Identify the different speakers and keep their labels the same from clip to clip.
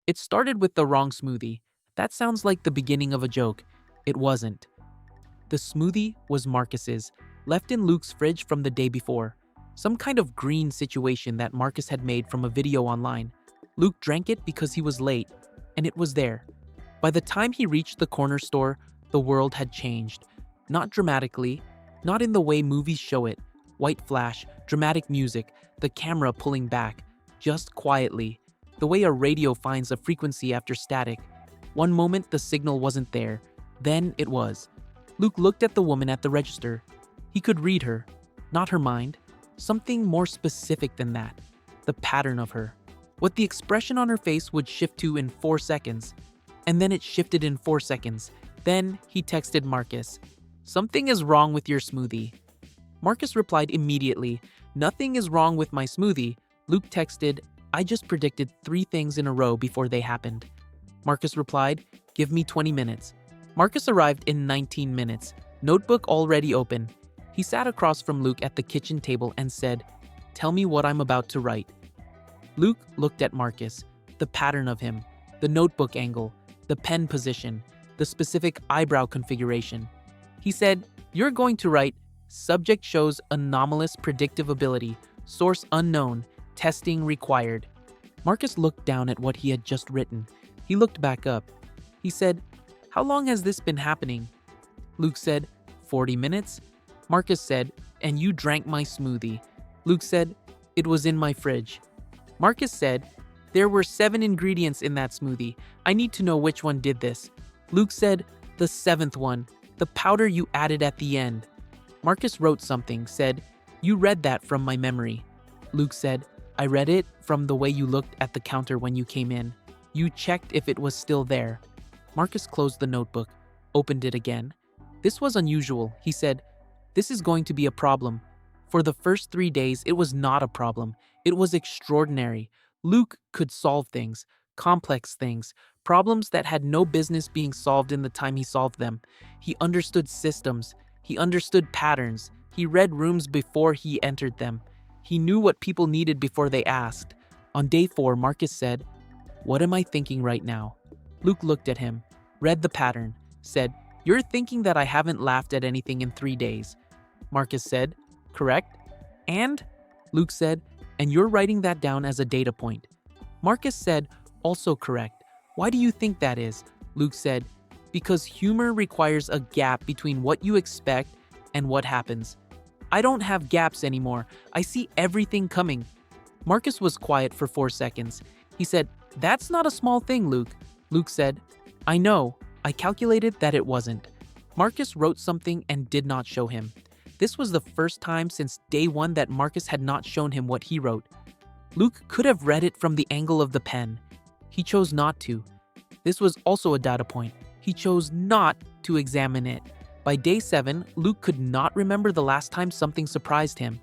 Speaker 1: It started with the wrong smoothie. That sounds like the beginning of a joke. It wasn't. The smoothie was Marcus's, left in Luke's fridge from the day before. Some kind of green situation that Marcus had made from a video online. Luke drank it because he was late, and it was there. By the time he reached the corner store, the world had changed. Not dramatically, not in the way movies show it. White flash, dramatic music, the camera pulling back. Just quietly, the way a radio finds a frequency after static. One moment the signal wasn't there, then it was. Luke looked at the woman at the register. He could read her, not her mind. Something more specific than that. The pattern of her. What the expression on her face would shift to in 4 seconds. And then it shifted in 4 seconds. Then he texted Marcus. "Something is wrong with your smoothie." Marcus replied immediately, "Nothing is wrong with my smoothie." Luke texted, "I just predicted 3 things in a row before they happened." Marcus replied, "Give me 20 minutes." Marcus arrived in 19 minutes, notebook already open. He sat across from Luke at the kitchen table and said, "Tell me what I'm about to write." Luke looked at Marcus, the pattern of him, the notebook angle, the pen position, the specific eyebrow configuration. He said, "You're going to write, subject shows anomalous predictive ability, source unknown, testing required." Marcus looked down at what he had just written. He looked back up. He said, "How long has this been happening?" Luke said, 40 minutes. Marcus said, "And you drank my smoothie." Luke said, "It was in my fridge." Marcus said, "There were 7 ingredients in that smoothie. I need to know which one did this." Luke said, "The 7th one, the powder you added at the end." Marcus wrote something, said, "You read that from my memory." Luke said, "I read it from the way you looked at the counter when you came in. You checked if it was still there." Marcus closed the notebook, opened it again. This was unusual. He said, "This is going to be a problem." For the first 3 days, it was not a problem. It was extraordinary. Luke could solve things, complex things, problems that had no business being solved in the time he solved them. He understood systems. He understood patterns. He read rooms before he entered them. He knew what people needed before they asked. On day 4, Marcus said, "What am I thinking right now?" Luke looked at him, read the pattern, said, "You're thinking that I haven't laughed at anything in 3 days." Marcus said, "Correct." "And?" Luke said, "And you're writing that down as a data point." Marcus said, "Also correct." "Why do you think that is?" Luke said, "Because humor requires a gap between what you expect and what happens. I don't have gaps anymore. I see everything coming." Marcus was quiet for 4 seconds. He said, "That's not a small thing, Luke." Luke said, "I know. I calculated that it wasn't." Marcus wrote something and did not show him. This was the first time since day 1 that Marcus had not shown him what he wrote. Luke could have read it from the angle of the pen. He chose not to. This was also a data point. He chose not to examine it. By day 7, Luke could not remember the last time something surprised him.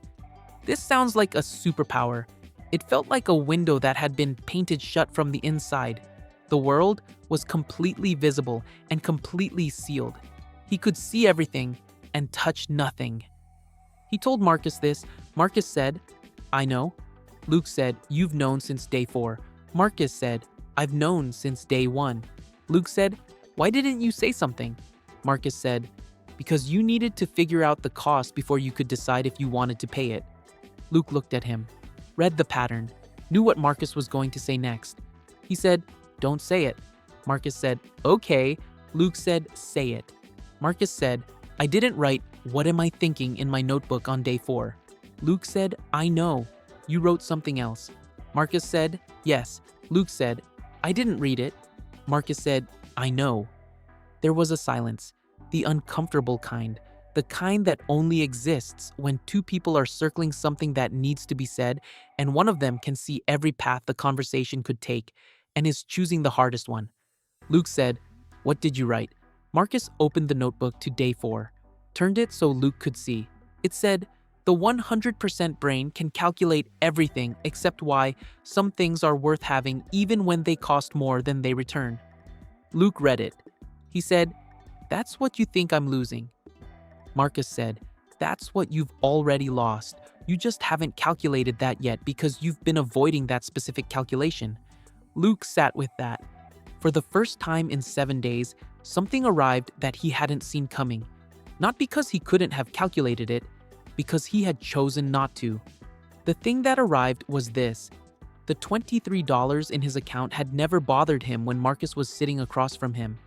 Speaker 1: This sounds like a superpower. It felt like a window that had been painted shut from the inside. The world was completely visible and completely sealed. He could see everything and touch nothing. He told Marcus this. Marcus said, "I know." Luke said, "You've known since day 4. Marcus said, "I've known since day 1. Luke said, "Why didn't you say something?" Marcus said, "Because you needed to figure out the cost before you could decide if you wanted to pay it." Luke looked at him, read the pattern, knew what Marcus was going to say next. He said, "Don't say it." Marcus said, "Okay." Luke said, "Say it." Marcus said, "I didn't write 'What am I thinking' in my notebook on day 4. Luke said, "I know. You wrote something else." Marcus said, "Yes." Luke said, "I didn't read it." Marcus said, "I know." There was a silence, the uncomfortable kind, the kind that only exists when 2 people are circling something that needs to be said, and one of them can see every path the conversation could take and is choosing the hardest one. Luke said, "What did you write?" Marcus opened the notebook to day 4, turned it so Luke could see. It said, "The 100% brain can calculate everything except why some things are worth having even when they cost more than they return." Luke read it. He said, "That's what you think I'm losing." Marcus said, "That's what you've already lost. You just haven't calculated that yet because you've been avoiding that specific calculation." Luke sat with that. For the first time in 7 days, something arrived that he hadn't seen coming. Not because he couldn't have calculated it, because he had chosen not to. The thing that arrived was this. The $23 in his account had never bothered him when Marcus was sitting across from him.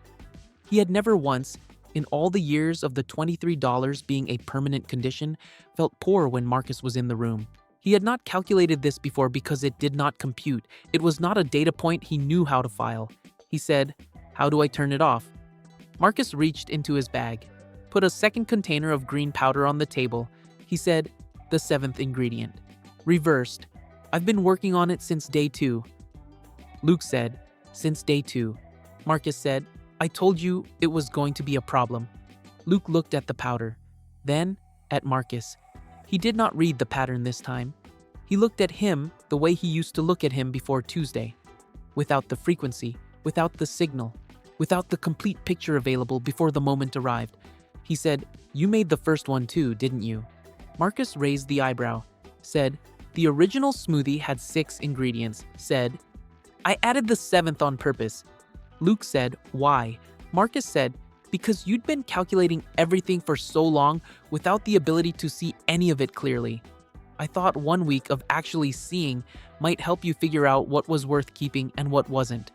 Speaker 1: He had never once, in all the years of the $23 being a permanent condition, felt poor when Marcus was in the room. He had not calculated this before because it did not compute. It was not a data point he knew how to file. He said, "How do I turn it off?" Marcus reached into his bag, put a second container of green powder on the table. He said, "The 7th ingredient. Reversed. I've been working on it since day 2. Luke said, "Since day 2. Marcus said, "I told you it was going to be a problem." Luke looked at the powder, then at Marcus. He did not read the pattern this time. He looked at him the way he used to look at him before Tuesday, without the frequency, without the signal, without the complete picture available before the moment arrived. He said, "You made the first one too, didn't you?" Marcus raised the eyebrow, said, "The original smoothie had 6 ingredients," said, "I added the 7th on purpose." Luke said, "Why?" Marcus said, "Because you'd been calculating everything for so long without the ability to see any of it clearly. I thought 1 week of actually seeing might help you figure out what was worth keeping and what wasn't."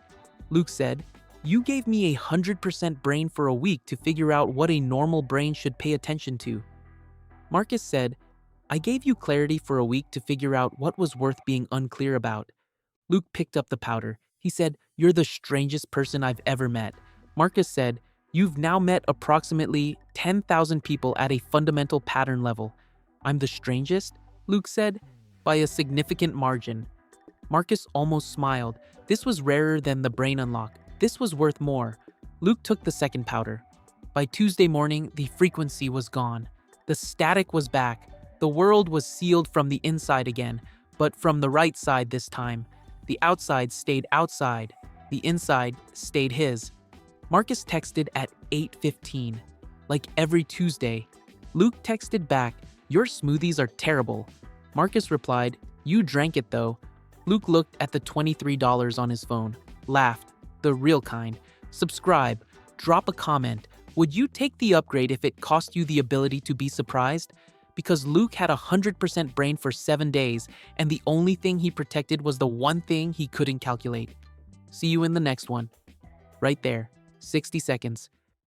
Speaker 1: Luke said, "You gave me 100% brain for a week to figure out what a normal brain should pay attention to." Marcus said, "I gave you clarity for a week to figure out what was worth being unclear about." Luke picked up the powder. He said, "You're the strangest person I've ever met." Marcus said, "You've now met approximately 10,000 people at a fundamental pattern level." "I'm the strangest?" Luke said, "By a significant margin." Marcus almost smiled. This was rarer than the brain unlock. This was worth more. Luke took the second powder. By Tuesday morning, the frequency was gone. The static was back. The world was sealed from the inside again, but from the right side this time. The outside stayed outside. The inside stayed his. Marcus texted at 8:15. Like every Tuesday. Luke texted back, "Your smoothies are terrible." Marcus replied, "You drank it though." Luke looked at the $23 on his phone, laughed, the real kind. Subscribe, drop a comment. Would you take the upgrade if it cost you the ability to be surprised? Because Luke had 100% brain for 7 days, and the only thing he protected was the one thing he couldn't calculate. See you in the next one. Right there, 60 seconds.